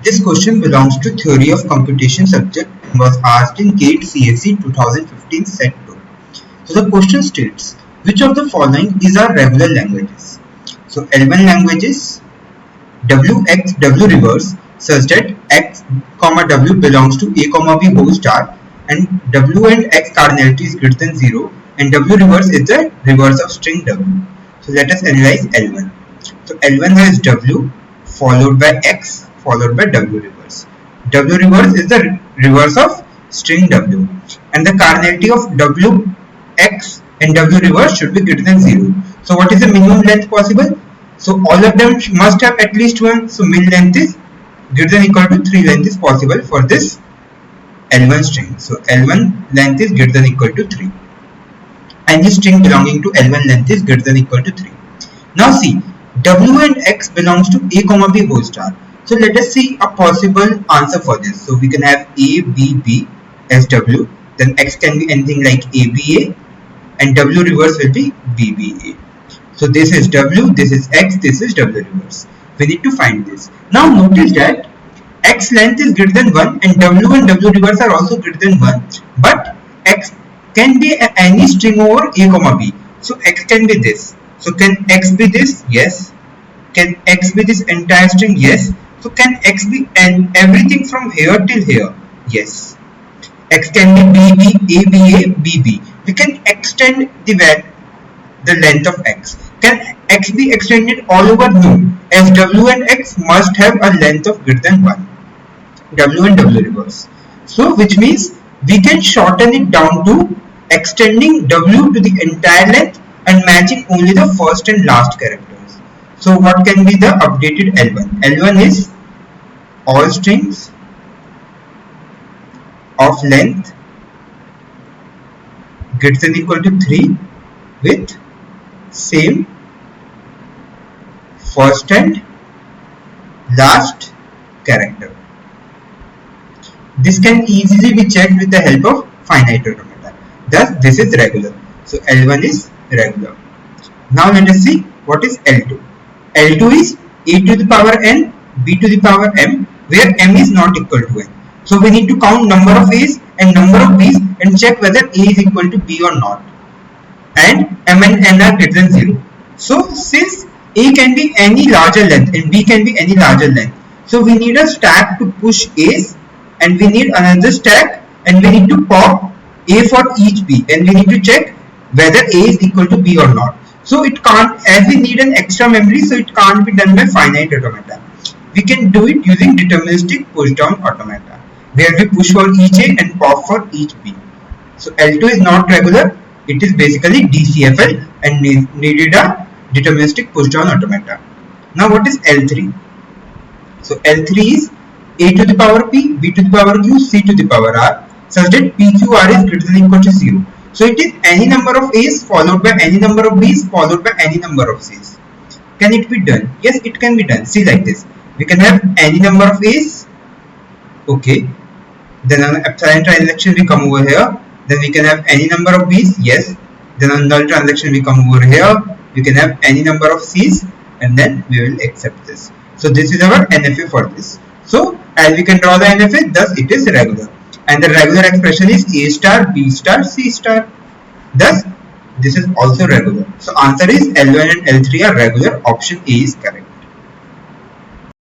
This question belongs to Theory of Computation subject and was asked in GATE CSE 2015 Set 2. So the question states, which of the following is our regular languages? So L1 languages, Wx W reverse such that x, w belongs to a, b whole star and w and x cardinality is greater than 0 and w reverse is the reverse of string w. So let us analyze L1. So L1 has w followed by x followed by w reverse. W reverse is the reverse of string w and the cardinality of w x and w reverse should be greater than 0. So what is the minimum length possible? So all of them must have at least 1. So min length is greater than equal to 3 length is possible for this L1 string. So L1 length is greater than equal to 3. Any string belonging to L1 length is greater than equal to 3. Now see, W and X belongs to A, B whole star. So let us see a possible answer for this. So we can have A, B, B as W. Then X can be anything like A, B, A. And W reverse will be B, B, A. So this is W, this is X, this is W reverse. We need to find this. Now notice that X length is greater than 1 and W reverse are also greater than 1. But X can be any string over A, B. So X can be this. So can X be this? Yes. Can X be this entire string? Yes. So can X be everything from here till here? Yes. X can be B, A, B, B. We can extend the length of X. Can X be extended all over? No, as W and X must have a length of greater than 1. W and W reverse. So which means we can shorten it down to extending W to the entire length and matching only the first and last characters. So what can be the updated L1? L1 is all strings of length greater than equal to 3 with same first and last character. This can easily be checked with the help of finite automata. Thus this is regular. So L1 is regular. Now let us see what is L2. L2 is a to the power n, b to the power m, where m is not equal to n. So we need to count number of a's and number of b's and check whether a is equal to b or not. And m and n are greater than 0. So since a can be any larger length and b can be any larger length, so we need a stack to push a's and we need another stack and we need to pop a for each b and we need to check whether a is equal to b or not. So it can't, as we need an extra memory, so it can't be done by finite automata. We can do it using deterministic push down automata, where we push for each a and pop for each b. So L2 is not regular. It is basically DCFL and needed a deterministic push down automata. Now what is L3? So L3 is a to the power p, b to the power q, c to the power r, such that pqr is greater than equal to 0. So it is any number of a's followed by any number of b's followed by any number of c's. Can it be done? Yes, it can be done. See, like this. We can have any number of a's. Okay. Then on epsilon transaction we come over here. Then we can have any number of b's. Yes. Then on null transaction we come over here. We can have any number of c's and then we will accept this. So this is our NFA for this. So as we can draw the NFA, thus it is regular. And the regular expression is A star, B star, C star. Thus, this is also regular. So answer is L1 and L3 are regular. Option A is correct.